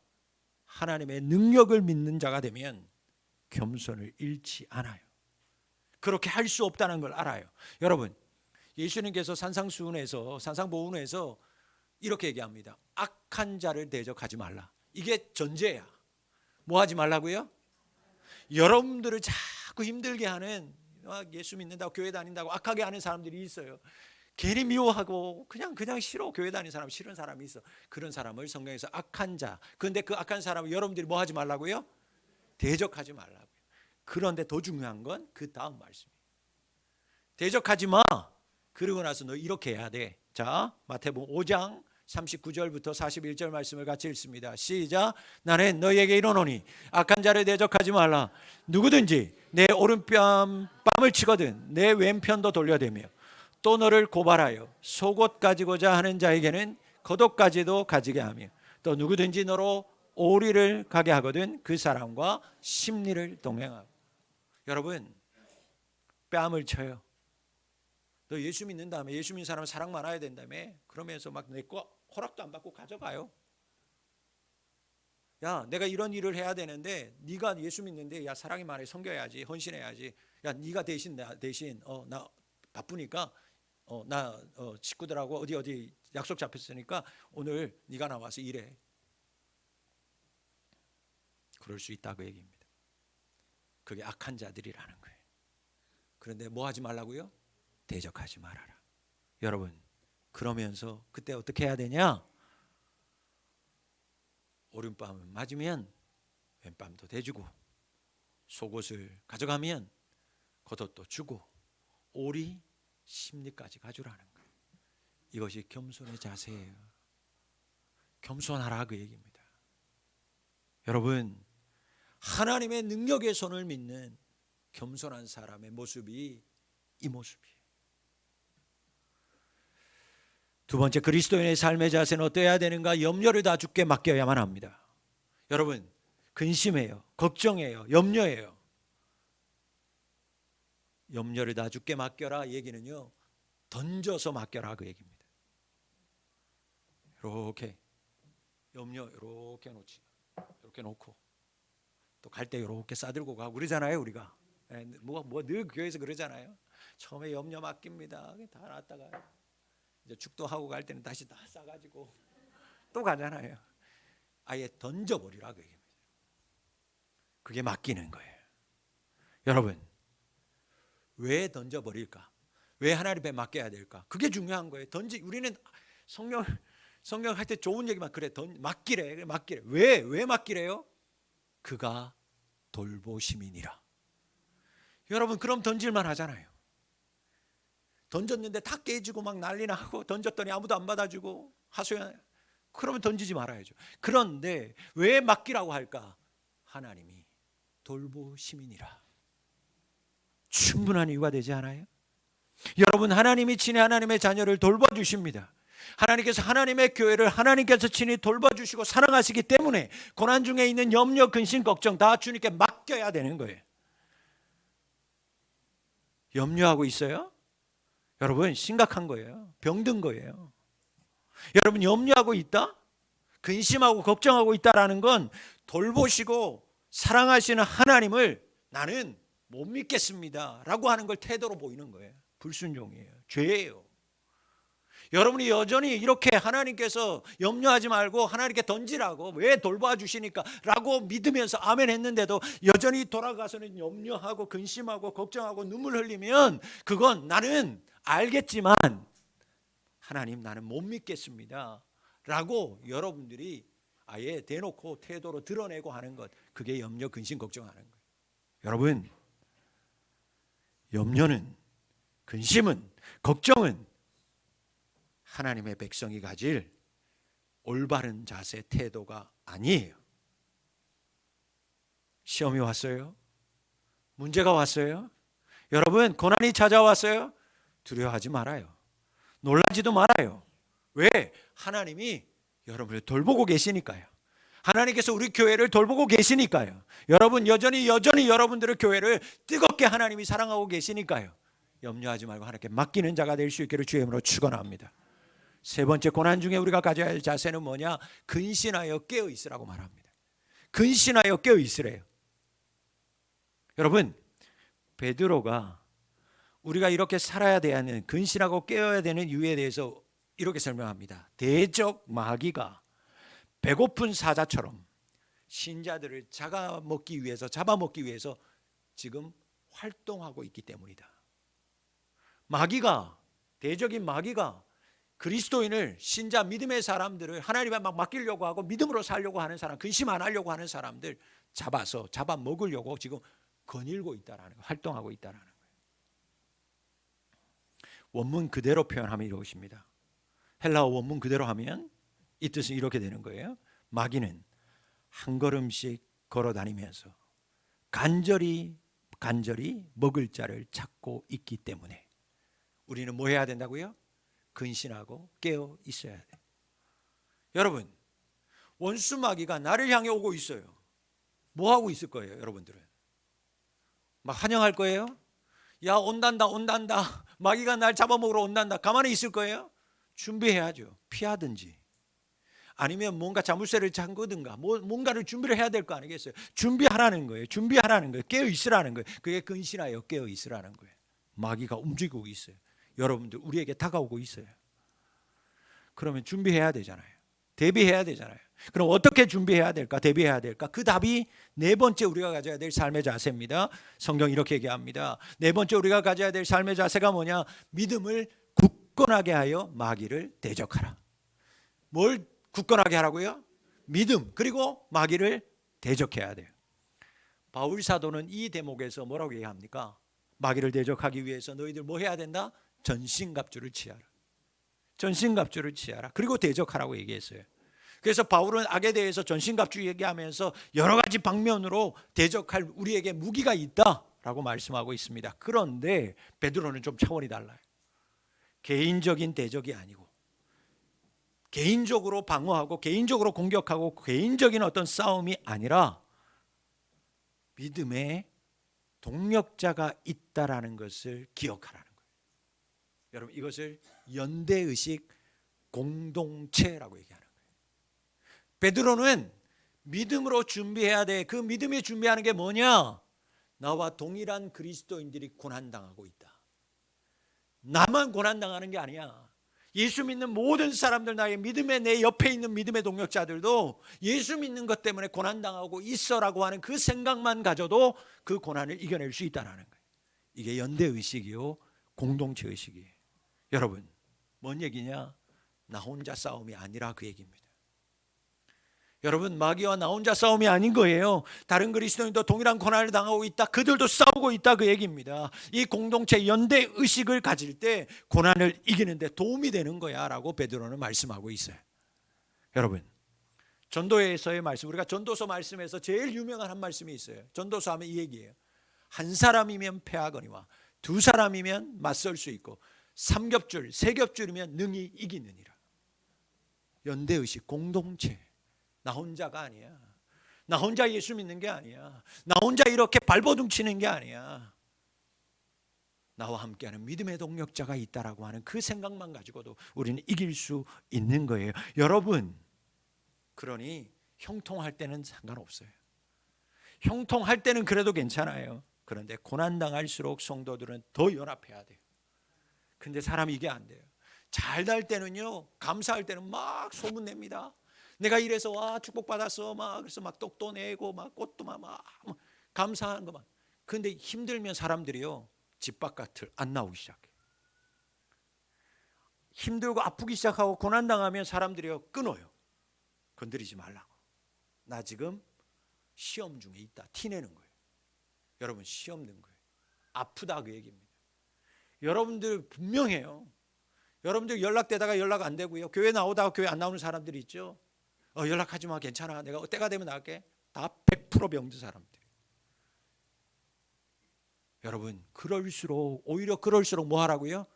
Speaker 1: 하나님의 능력을 믿는 자가 되면 겸손을 잃지 않아요. 그렇게 할 수 없다는 걸 알아요. 여러분, 예수님께서 산상보훈에서 이렇게 얘기합니다. 악한 자를 대적하지 말라. 이게 전제야. 뭐 하지 말라고요? 여러분들을 자꾸 힘들게 하는, 예수 믿는다고 교회 다닌다고 악하게 하는 사람들이 있어요. 괜히 미워하고 그냥 싫어. 교회 다니는 사람 싫은 사람이 있어. 그런 사람을 성경에서 악한 자. 그런데 그 악한 사람을 여러분들이 뭐 하지 말라고요? 대적하지 말라고요. 그런데 더 중요한 건 그 다음 말씀이에요. 대적하지 마. 그러고 나서 너 이렇게 해야 돼. 자, 마태복음 5장 39절부터 41절 말씀을 같이 읽습니다. 시작. 나는 너희에게 이르노니 악한 자를 대적하지 말라. 누구든지 내 오른뺨을 치거든 내 왼편도 돌려대며 또 너를 고발하여 속옷 가지고자 하는 자에게는 겉옷까지도 가지게 하며 또 누구든지 너로 오리를 가게 하거든 그 사람과 심리를 동행하고. 여러분, 뺨을 쳐요. 너 예수 믿는다며, 예수 믿는 사람은 사랑 많아야 된다며, 그러면서 막 내 거 허락도 안 받고 가져가요. 야, 내가 이런 일을 해야 되는데 네가 예수 믿는데, 야, 사랑이 많아, 섬겨야지, 헌신해야지. 야, 네가 대신 나 바쁘니까 나 식구들하고 어디 약속 잡혔으니까 오늘 네가 나와서 일해. 그럴 수 있다고 얘기입니다. 그게 악한 자들이라는 거예요. 그런데 뭐 하지 말라고요? 대적하지 말아라. 여러분, 그러면서 그때 어떻게 해야 되냐? 오른뺨을 맞으면 왼뺨도 대주고, 속옷을 가져가면 겉옷도 주고, 오리 심리까지 가주라는 거예요. 이것이 겸손의 자세예요. 겸손하라 그 얘기입니다. 여러분, 하나님의 능력의 손을 믿는 겸손한 사람의 모습이 이 모습이에요. 두 번째, 그리스도인의 삶의 자세는 어떠해야 되는가? 염려를 다 주께 맡겨야만 합니다. 여러분, 근심해요, 걱정해요, 염려해요. 염려를 다 주께 맡겨라 얘기는요, 던져서 맡겨라 그 얘기입니다. 이렇게 염려 이렇게 놓지, 이렇게 놓고 또 갈 때 이렇게 싸들고 가고 그러잖아요. 우리가 늘 교회에서 그러잖아요. 처음에 염려 맡깁니다. 다 놨다가 이제 축도하고 갈 때는 다시 다 싸가지고 또 가잖아요. 아예 던져버리라 그 얘기입니다. 그게 맡기는 거예요. 여러분, 왜 던져버릴까? 왜 하나님 앞에 맡겨야 될까? 그게 중요한 거예요. 우리는 성경 할 때 좋은 얘기만 그래. 맡기래. 왜 맡기래요? 그가 돌보심이니라. 여러분, 그럼 던질만 하잖아요. 던졌는데 다 깨지고 막 난리 나고, 던졌더니 아무도 안 받아주고 하소연, 그러면 던지지 말아야죠. 그런데 왜 맡기라고 할까? 하나님이 돌보심이니라. 충분한 이유가 되지 않아요? 여러분, 하나님이 친히 하나님의 자녀를 돌봐주십니다. 하나님께서 하나님의 교회를 하나님께서 친히 돌봐주시고 사랑하시기 때문에 고난 중에 있는 염려, 근심, 걱정 다 주님께 맡겨야 되는 거예요. 염려하고 있어요? 여러분, 심각한 거예요. 병든 거예요. 여러분, 염려하고 있다? 근심하고 걱정하고 있다라는 건 돌보시고 사랑하시는 하나님을 나는 못 믿겠습니다 라고 하는 걸 태도로 보이는 거예요. 불순종이에요. 죄예요. 여러분이 여전히 이렇게 하나님께서 염려하지 말고 하나님께 던지라고, 왜 돌봐주시니까 라고 믿으면서 아멘 했는데도 여전히 돌아가서는 염려하고 근심하고 걱정하고 눈물 흘리면 그건 나는 알겠지만 하나님 나는 못 믿겠습니다 라고 여러분들이 아예 대놓고 태도로 드러내고 하는 것, 그게 염려, 근심, 걱정하는 거예요. 여러분, 염려는, 근심은, 걱정은 하나님의 백성이 가질 올바른 자세, 태도가 아니에요. 시험이 왔어요? 문제가 왔어요? 여러분, 고난이 찾아왔어요? 두려워하지 말아요. 놀라지도 말아요. 왜? 하나님이 여러분을 돌보고 계시니까요. 하나님께서 우리 교회를 돌보고 계시니까요. 여러분, 여전히 여러분들의 교회를 뜨겁게 하나님이 사랑하고 계시니까요. 염려하지 말고 하나님께 맡기는 자가 될 수 있기를 주의 이름으로 축원합니다. 세 번째, 고난 중에 우리가 가져야 할 자세는 뭐냐? 근신하여 깨어 있으라고 말합니다. 근신하여 깨어 있으래요. 여러분, 베드로가 우리가 이렇게 살아야 되는, 근신하고 깨어야 되는 이유에 대해서 이렇게 설명합니다. 대적 마귀가 배고픈 사자처럼 신자들을 잡아먹기 위해서 지금 활동하고 있기 때문이다. 대적인 마귀가 그리스도인을, 신자, 믿음의 사람들을 하나님에 막 맡기려고 하고 믿음으로 살려고 하는 사람, 근심 안 하려고 하는 사람들 잡아먹으려고 지금 거닐고 있다라는 거, 활동하고 있다라는 거예요. 원문 그대로 표현하면 이것입니다. 헬라어 원문 그대로 하면 이 뜻은 이렇게 되는 거예요. 마귀는 한 걸음씩 걸어 다니면서 간절히 먹을 자를 찾고 있기 때문에 우리는 뭐 해야 된다고요? 근신하고 깨어 있어야 돼요. 여러분, 원수 마귀가 나를 향해 오고 있어요. 뭐 하고 있을 거예요? 여러분들은 막 환영할 거예요? 야, 온단다 마귀가 날 잡아먹으러 온단다. 가만히 있을 거예요? 준비해야죠. 피하든지 아니면 뭔가 자물쇠를 잠그든가 뭔가를 준비를 해야 될 거 아니겠어요? 준비하라는 거예요. 깨어 있으라는 거예요. 그게 근신하여 깨어 있으라는 거예요. 마귀가 움직이고 있어요. 여러분들, 우리에게 다가오고 있어요. 그러면 준비해야 되잖아요. 대비해야 되잖아요. 그럼 어떻게 준비해야 될까? 대비해야 될까? 그 답이 네 번째 우리가 가져야 될 삶의 자세입니다. 성경 이렇게 얘기합니다. 네 번째 우리가 가져야 될 삶의 자세가 뭐냐? 믿음을 굳건하게 하여 마귀를 대적하라. 뭘 굳건하게 하라고요? 믿음, 그리고 마귀를 대적해야 돼요. 바울 사도는 이 대목에서 뭐라고 얘기합니까? 마귀를 대적하기 위해서 너희들 뭐 해야 된다? 전신갑주를 취하라. 전신갑주를 취하라. 그리고 대적하라고 얘기했어요. 그래서 바울은 악에 대해서 전신갑주 얘기하면서 여러 가지 방면으로 대적할 우리에게 무기가 있다라고 말씀하고 있습니다. 그런데 베드로는 좀 차원이 달라요. 개인적인 대적이 아니고 개인적으로 방어하고 개인적으로 공격하고 개인적인 어떤 싸움이 아니라 믿음의 동력자가 있다라는 것을 기억하라는 거예요. 여러분, 이것을 연대의식 공동체라고 얘기하는 거예요. 베드로는 믿음으로 준비해야 돼. 그 믿음이 준비하는 게 뭐냐? 나와 동일한 그리스도인들이 고난당하고 있다. 나만 고난당하는 게 아니야. 예수 믿는 모든 사람들, 나의 믿음의 내 옆에 있는 믿음의 동력자들도 예수 믿는 것 때문에 고난당하고 있어라고 하는 그 생각만 가져도 그 고난을 이겨낼 수 있다는 거예요. 이게 연대의식이요, 공동체의식이에요. 여러분, 뭔 얘기냐? 나 혼자 싸움이 아니라 그 얘기입니다. 여러분, 마귀와 나 혼자 싸움이 아닌 거예요. 다른 그리스도인도 동일한 고난을 당하고 있다. 그들도 싸우고 있다, 그 얘기입니다. 이 공동체 연대 의식을 가질 때 고난을 이기는 데 도움이 되는 거야 라고 베드로는 말씀하고 있어요. 여러분, 전도에서의 말씀, 우리가 전도서 말씀에서 제일 유명한 한 말씀이 있어요. 전도서 하면 이 얘기예요. 한 사람이면 패하거니와 두 사람이면 맞설 수 있고 삼겹줄, 세겹줄이면 능히 이기느니라. 연대의식, 공동체. 나 혼자가 아니야. 나 혼자 예수 믿는 게 아니야. 나 혼자 이렇게 발버둥 치는 게 아니야. 나와 함께하는 믿음의 동력자가 있다라고 하는 그 생각만 가지고도 우리는 이길 수 있는 거예요. 여러분, 그러니 형통할 때는 상관없어요. 형통할 때는 그래도 괜찮아요. 그런데 고난당할수록 성도들은 더 연합해야 돼요. 근데 사람이 이게 안 돼요. 잘 날 때는요, 감사할 때는 막 소문냅니다. 내가 이래서 와 축복받았어 막, 그래서 막 떡도 내고 막 꽃도 막 감사한 거만. 근데 힘들면 사람들이요, 집 바깥을 안 나오기 시작해요. 힘들고 아프기 시작하고 고난당하면 사람들이요, 끊어요. 건드리지 말라고. 나 지금 시험 중에 있다, 티내는 거예요. 여러분, 시험 든 거예요. 아프다, 그 얘기입니다. 여러분들 분명해요. 여러분들 연락되다가 연락 안 되고요, 교회 나오다가 교회 안 나오는 사람들이 있죠. 연락하지 마, 괜찮아, 내가 때가 되면 나갈게. 다 100% 병든 사람들. 여러분, 오히려 그럴수록 뭐 하라고요?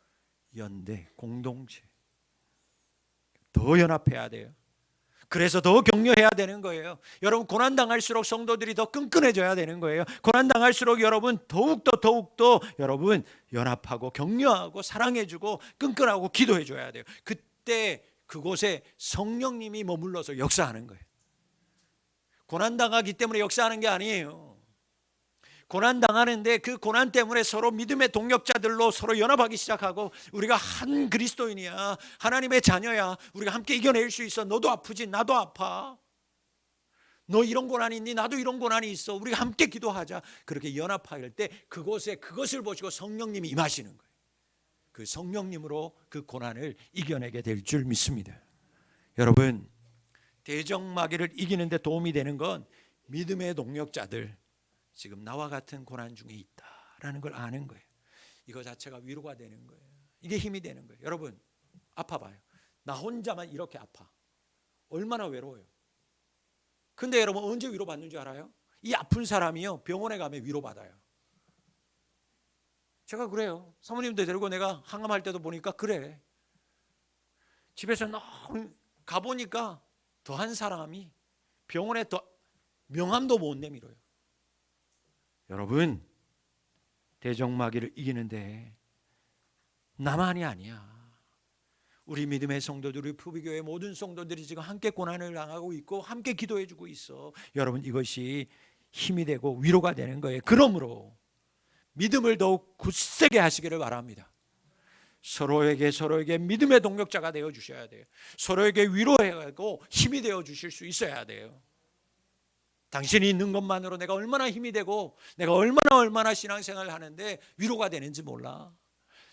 Speaker 1: 연대, 공동체. 더 연합해야 돼요. 그래서 더 격려해야 되는 거예요. 여러분, 고난당할수록 성도들이 더 끈끈해져야 되는 거예요. 고난당할수록 여러분 더욱더 여러분 연합하고 격려하고 사랑해주고 끈끈하고 기도해줘야 돼요. 그때 그곳에 성령님이 머물러서 역사하는 거예요. 고난당하기 때문에 역사하는 게 아니에요. 고난당하는데 그 고난 때문에 서로 믿음의 동력자들로 서로 연합하기 시작하고, 우리가 한 그리스도인이야, 하나님의 자녀야, 우리가 함께 이겨낼 수 있어. 너도 아프지, 나도 아파. 너 이런 고난이 있니, 나도 이런 고난이 있어. 우리가 함께 기도하자. 그렇게 연합할 때 그곳에 그것을 보시고 성령님이 임하시는 거예요. 그 성령님으로 그 고난을 이겨내게 될 줄 믿습니다. 여러분, 대적마귀를 이기는 데 도움이 되는 건 믿음의 동력자들, 지금 나와 같은 고난 중에 있다라는 걸 아는 거예요. 이거 자체가 위로가 되는 거예요. 이게 힘이 되는 거예요. 여러분, 아파봐요. 나 혼자만 이렇게 아파. 얼마나 외로워요. 근데 여러분, 언제 위로받는 줄 알아요? 이 아픈 사람이요, 병원에 가면 위로받아요. 제가 그래요. 사모님도 데리고 내가 항암할 때도 보니까 그래. 집에서 너무 가보니까 더한 사람이 병원에 더 명함도 못 내밀어요. 여러분, 대적마귀를 이기는데 나만이 아니야. 우리 믿음의 성도들, 우리 푸비교회 모든 성도들이 지금 함께 고난을 당하고 있고 함께 기도해주고 있어. 여러분, 이것이 힘이 되고 위로가 되는 거예요. 그러므로 믿음을 더욱 굳세게 하시기를 바랍니다. 서로에게 믿음의 동력자가 되어 주셔야 돼요. 서로에게 위로하고 힘이 되어 주실 수 있어야 돼요. 당신이 있는 것만으로 내가 얼마나 힘이 되고 내가 얼마나 신앙생활을 하는데 위로가 되는지 몰라.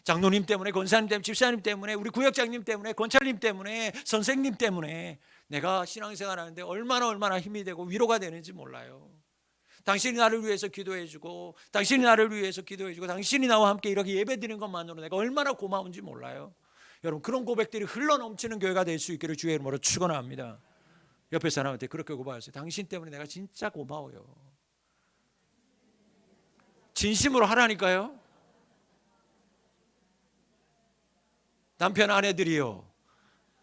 Speaker 1: 장로님 때문에, 권사님 때문에, 집사님 때문에, 우리 구역장님 때문에, 권찰님 때문에, 선생님 때문에 내가 신앙생활 하는데 얼마나 힘이 되고 위로가 되는지 몰라요. 당신이 나를 위해서 기도해주고, 당신이 나를 위해서 기도해주고, 당신이 나와 함께 이렇게 예배드리는 것만으로 내가 얼마나 고마운지 몰라요. 여러분, 그런 고백들이 흘러넘치는 교회가 될 수 있기를 주의 이름으로 축원합니다. 옆에 사람한테 그렇게 고백하세요. 당신 때문에 내가 진짜 고마워요. 진심으로 하라니까요. 남편 아내들이요,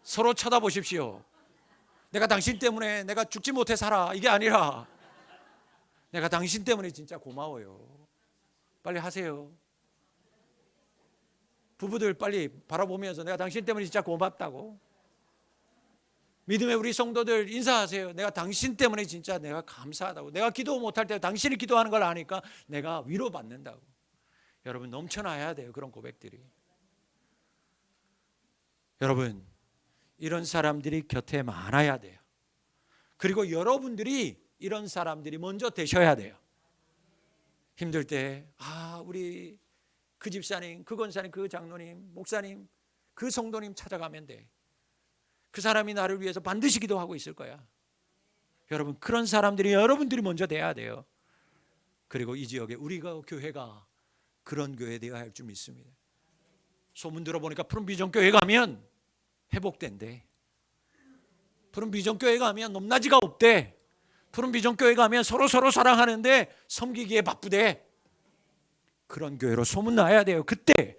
Speaker 1: 서로 쳐다보십시오. 내가 당신 때문에 내가 죽지 못해 살아, 이게 아니라 내가 당신 때문에 진짜 고마워요. 빨리 하세요. 부부들 빨리 바라보면서 내가 당신 때문에 진짜 고맙다고. 믿음의 우리 성도들 인사하세요. 내가 당신 때문에 진짜 내가 감사하다고. 내가 기도 못할 때 당신이 기도하는 걸 아니까 내가 위로받는다고. 여러분, 넘쳐나야 돼요, 그런 고백들이. 여러분, 이런 사람들이 곁에 많아야 돼요. 그리고 여러분들이 이런 사람들이 먼저 되셔야 돼요. 힘들 때 우리 그 집사님, 그 권사님, 그 장로님, 목사님, 그 성도님 찾아가면 돼. 그 사람이 나를 위해서 반드시 기도하고 있을 거야. 여러분, 그런 사람들이 여러분들이 먼저 돼야 돼요. 그리고 이 지역에 우리가 교회가 그런 교회 되어야 할 줄 믿습니다. 소문 들어보니까 푸른비전 교회 가면 회복된대. 푸른비전 교회 가면 높낮이가 없대. 푸른비전 교회 가면 서로 사랑하는데 섬기기에 바쁘대. 그런 교회로 소문나야 돼요. 그때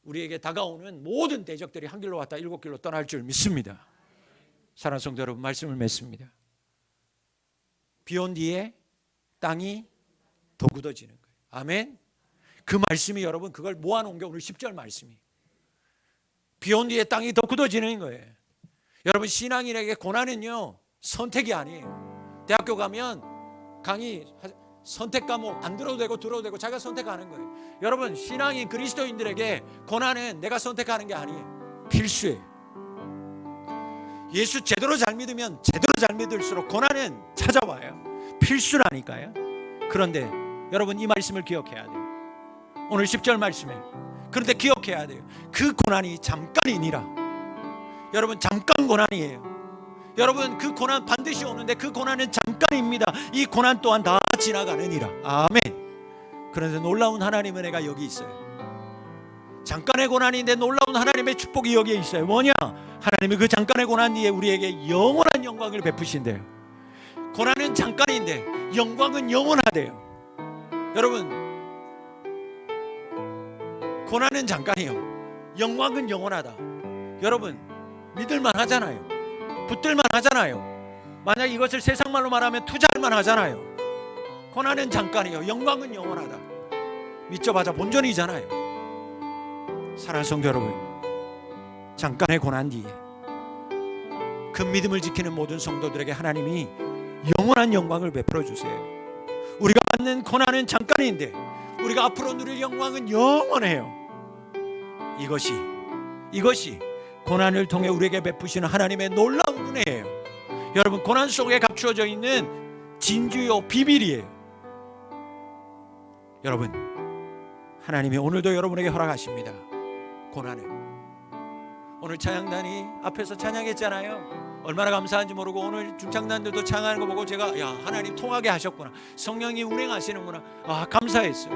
Speaker 1: 우리에게 다가오는 모든 대적들이 한 길로 왔다 7길로 떠날 줄 믿습니다. 사랑하는 성도 여러분, 말씀을 맺습니다. 비 온 뒤에 땅이 더 굳어지는 거예요. 아멘. 그 말씀이 여러분, 그걸 모아놓은 게 오늘 10절 말씀이. 비 온 뒤에 땅이 더 굳어지는 거예요. 여러분, 신앙인에게 고난은요 선택이 아니에요. 대학교 가면 강의 선택 과목 안 들어도 되고 들어도 되고 자기가 선택하는 거예요. 여러분, 신앙인 그리스도인들에게 고난은 내가 선택하는 게 아니에요. 필수예요. 예수 제대로 잘 믿으면 제대로 잘 믿을수록 고난은 찾아와요. 필수라니까요. 그런데 여러분, 이 말씀을 기억해야 돼요. 오늘 10절 말씀에, 그런데 기억해야 돼요. 그 고난이 잠깐이니라. 여러분, 잠깐 고난이에요. 여러분, 그 고난 반드시 오는데 그 고난은 잠깐입니다. 이 고난 또한 다 지나가느니라. 아멘. 그런데 놀라운 하나님의 은혜가 여기 있어요. 잠깐의 고난인데 놀라운 하나님의 축복이 여기에 있어요. 뭐냐? 하나님이 그 잠깐의 고난 뒤에 우리에게 영원한 영광을 베푸신대요. 고난은 잠깐인데 영광은 영원하대요. 여러분, 고난은 잠깐이요, 영광은 영원하다. 여러분, 믿을만 하잖아요. 붙들만 하잖아요. 만약 이것을 세상 말로 말하면 투자할만 하잖아요. 고난은 잠깐이요, 영광은 영원하다. 믿자마자 본전이잖아요. 사랑하는 성도 여러분, 잠깐의 고난 뒤에 그 믿음을 지키는 모든 성도들에게 하나님이 영원한 영광을 베풀어 주세요. 우리가 받는 고난은 잠깐인데 우리가 앞으로 누릴 영광은 영원해요. 이것이 고난을 통해 우리에게 베푸시는 하나님의 놀라운 은혜예요. 여러분, 고난 속에 감추어져 있는 진주요 비밀이에요. 여러분, 하나님이 오늘도 여러분에게 허락하십니다. 고난을. 오늘 찬양단이 앞에서 찬양했잖아요. 얼마나 감사한지 모르고 오늘 중창단들도 찬양하는 거 보고 제가 하나님 통하게 하셨구나, 성령이 운행하시는구나, 감사했어요.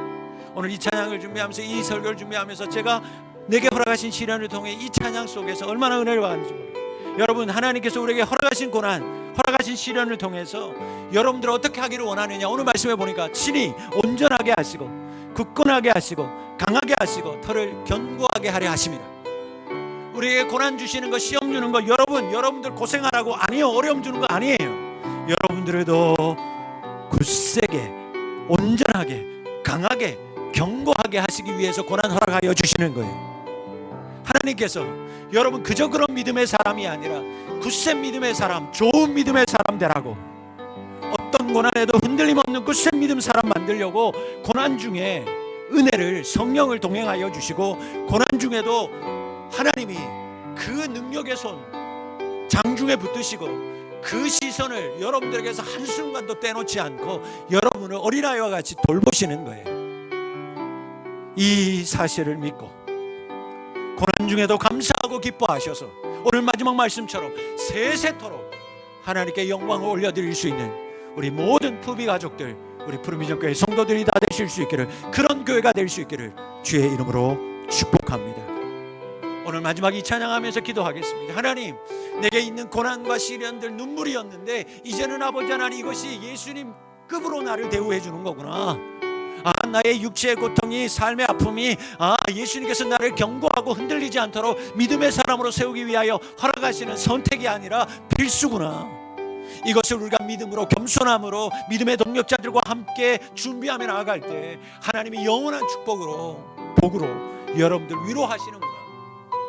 Speaker 1: 오늘 이 찬양을 준비하면서, 이 설교를 준비하면서 제가 내게 허락하신 시련을 통해 이 찬양 속에서 얼마나 은혜를 받는지 모르겠어요. 여러분, 하나님께서 우리에게 허락하신 고난, 허락하신 시련을 통해서 여러분들 어떻게 하기를 원하느냐, 오늘 말씀해 보니까 친히 온전하게 하시고 굳건하게 하시고 강하게 하시고 털을 견고하게 하려 하십니다. 우리에게 고난 주시는 거, 시험 주는 거, 여러분들 고생하라고 아니요, 어려움 주는 거 아니에요. 여러분들도 굳세게, 온전하게, 강하게, 견고하게 하시기 위해서 고난 허락하여 주시는 거예요. 하나님께서 여러분 그저 그런 믿음의 사람이 아니라 굳센 믿음의 사람, 좋은 믿음의 사람 되라고, 어떤 고난에도 흔들림 없는 굳센 믿음 사람 만들려고 고난 중에 은혜를, 성령을 동행하여 주시고, 고난 중에도 하나님이 그 능력의 손 장중에 붙드시고 그 시선을 여러분들에게서 한순간도 떼놓지 않고 여러분을 어린아이와 같이 돌보시는 거예요. 이 사실을 믿고 고난 중에도 감사하고 기뻐하셔서 오늘 마지막 말씀처럼 세세토록 하나님께 영광을 올려드릴 수 있는 우리 모든 푸비 가족들, 우리 푸르미전 교회 성도들이 다 되실 수 있기를, 그런 교회가 될 수 있기를 주의 이름으로 축복합니다. 오늘 마지막 이 찬양하면서 기도하겠습니다. 하나님, 내게 있는 고난과 시련들, 눈물이었는데 이제는 아버지 하나님, 이것이 예수님 급으로 나를 대우해 주는 거구나. 나의 육체의 고통이, 삶의 아픔이 예수님께서 나를 견고하고 흔들리지 않도록 믿음의 사람으로 세우기 위하여 허락하시는 선택이 아니라 필수구나. 이것을 우리가 믿음으로, 겸손함으로, 믿음의 동력자들과 함께 준비하며 나아갈 때 하나님이 영원한 축복으로, 복으로 여러분들 위로하시는구나.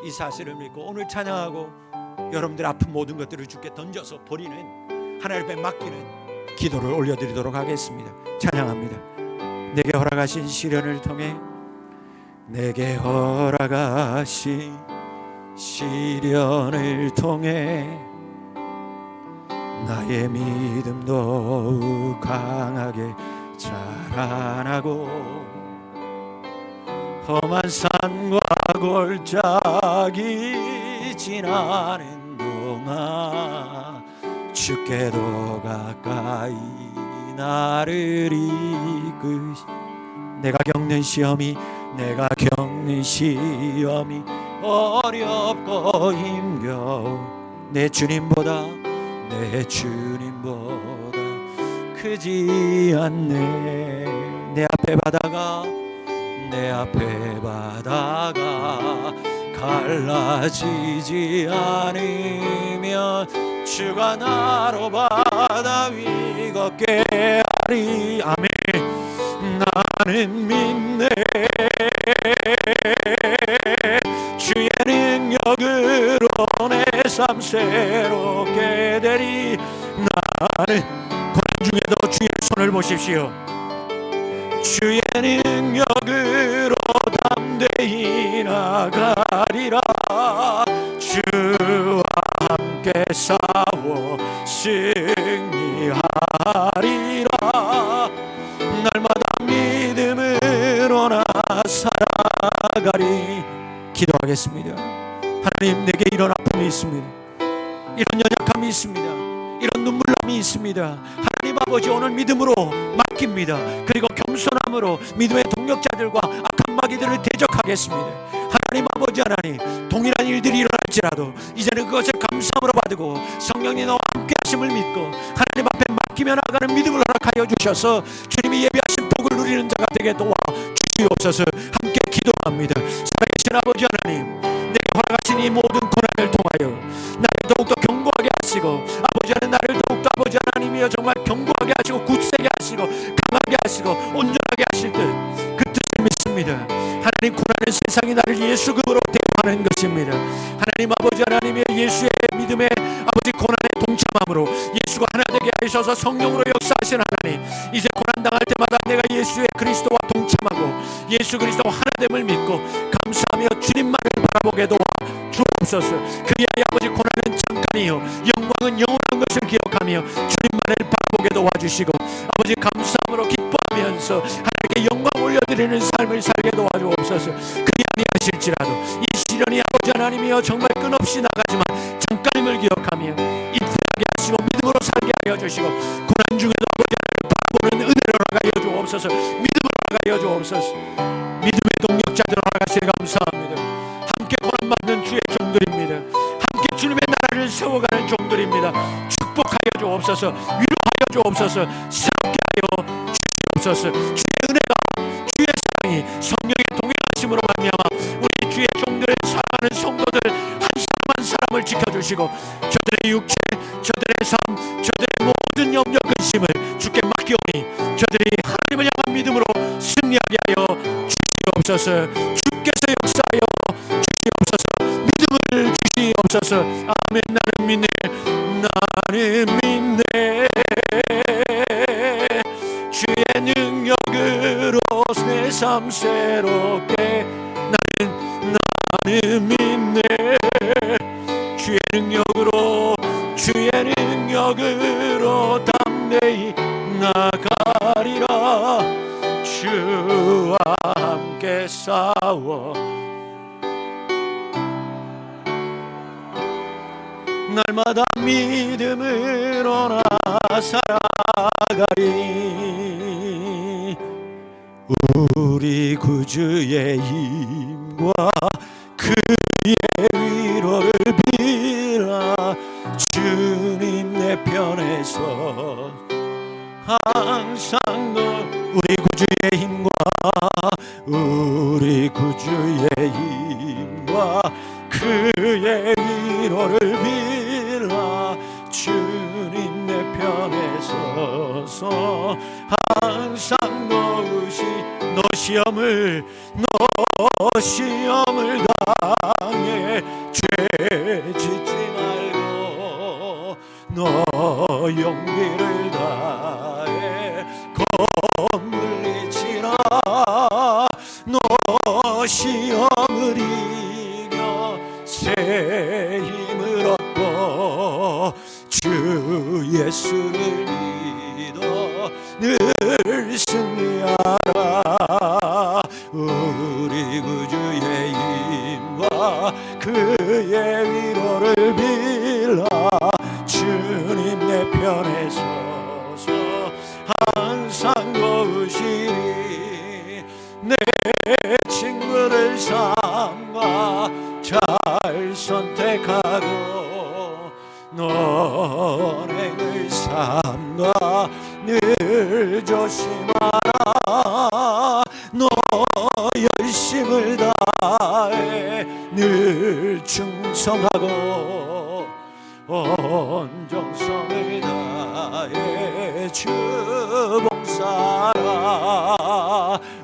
Speaker 1: 이 사실을 믿고 오늘 찬양하고 여러분들 아픈 모든 것들을 주께 던져서 버리는, 하나님 앞에 맡기는 기도를 올려드리도록 하겠습니다. 찬양합니다. 내게 허락하신 시련을 통해, 내게 허락하신 시련을 통해 나의 믿음 더욱 강하게 자라나고, 험한 산과 골짜기 지나는 동안 주께도 가까이 나를 이끄시. 내가 겪는 시험이 어렵고 힘겨워 내 주님보다 크지 않네. 내 앞에 바다가 갈라지지 않으면 주가 나로 바다 위 걷게 하리. 아멘. 나는 믿네. 주의 능력으로 내 삶 새롭게 되리. 나는 고난 중에도 주의 손을 보십시오. 주의 능력으로 담대히 나가리라. 주와 함께 싸워 승리하리라. 날마다 믿음으로 나 살아가리. 기도하겠습니다. 하나님, 내게 이런 아픔이 있습니다. 이런 연약함이 있습니다. 이런 눈물남이 있습니다. 하나님 아버지, 오늘 믿음으로 맡깁니다. 그리고 겸손함으로 믿음의 동력자들과 악한 마귀들을 대적하겠습니다. 하나님 아버지, 하나님, 동일한 일들이 일어날지라도 이제는 그것을 감사함으로 받고 성령님 너와 함께 하심을 믿고 하나님 앞에 맡기며 나가는 믿음을 허락하여 주셔서 주님이 예비하신 복을 누리는 자가 되게 도와주시옵소서. 함께 기도합니다. 살아계신 아버지 하나님, 내게 허락하신 이 모든 고난을 통하여 나를 더욱더 견고하게 하시고, 아버지 하나님, 나를 더욱더 아버지 하나님이여 정말 견고하게 하시고 굳세게 하시고 강하게 하시고 온전하게 하실 듯 그 뜻을 믿습니다. 하나님, 고난은 세상이 나를 예수급으로 대하는 것입니다. 하나님 아버지 하나님의 예수의 믿음의 아버지 고난에 동참함으로 예수가 하나 되게 하셔서 성령으로 역사하신 하나님, 이제 고난 당할 때마다 내가 예수의 그리스도와 동참하고 예수 그리스도와 하나됨을 믿고 감사하며 주님만을 바라보게 도와 주옵소서. 그리하여 아버지 고난은 잠깐이요 영광은 영원한 것을 기억하며 주님만을 바라보게 도와주시고 아버지 감사함으로 기뻐하면서 하나님께 영광 올려드리는 삶을 살게 도와주옵소서. 그리 아니하실지라도 이 시련이 아버지 하나님이여 정말 끝없이 나가지만 잠깐임을 기억하며 인내하게 하시고 믿음으로 살게 하여 주시고 고난 중에도 아버지 하나님을 바라보는 은혜를 허락하여 주옵소서. 믿음을 허락하여 주옵소서. 믿음의 동력자들 허락하시니 감사합니다. 함께 고난받는 주의 종들입니다. 함께 주님의 나라를 세워가는 종들입니다. 축복하여 주옵소서. 위로하여 주옵소서. 새롭게 하여 주옵소서. 주의 은혜가, 주의 사랑이 성령의 동행하심으로 말미암아 우리 주의 종들을 사랑하는 성도들 한 사람 한 사람을 지켜주시고 저들의 육체, 저들의 삶, 저들의 모든 염려 근심을 주께 맡기오니 저들이 하나님을 향한 믿음으로 승리하게 하여 주시옵소서. 주께서 역사하여 주시옵소서. 믿음을 주시옵소서. 아멘. 나는 믿네. 나는 믿네. 주의 능력으로 내 삶 새롭게. 나는 믿네. 주의 능력으로 담대히 나가리라. 주와 함께 싸워 날마다 믿음으로 나 살아가리. 우리 구주의 힘과 그의 위로를 빌라. 주님 내 편에서 항상 우리 구주의 힘과 그의 위로를 빌라. 주님 내 편에 서서 항상 너 시험을 당해 죄 짓지 말고 너 용기를 다해 건물리치라. 너 시험을 이겨 새 힘을 얻고 주 예수를 믿어 늘 승리하라. 우리 구주의 힘과 그의 위로를 빌라. 주님 내 도우시리. 내 친구를 삼가 잘 선택하고 너를 삼가 늘 조심하라. 너 열심을 다해 늘 충성하고 온 정성을 다해 주 봉사라.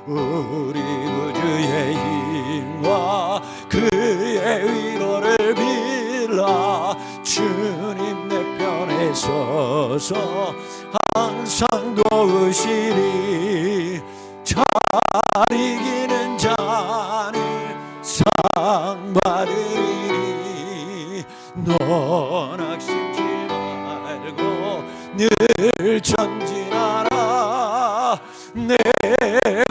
Speaker 1: 우리 구주의 힘과 그의 위로를 빌라. 주님 내 편에 서서 항상 도우시리. 잘 이기는 자는 상 받으리니 넌 낙심치 말고 늘 전진하라. 내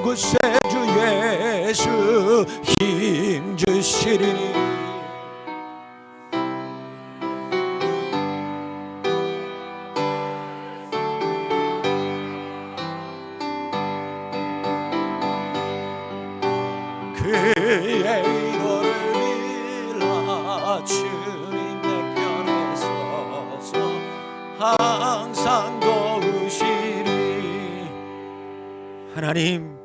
Speaker 1: 구세주 예수 힘 주시리니. 그의 위로를 빌라. 주님 내 편에 서서 항상 도우시리. 하나님,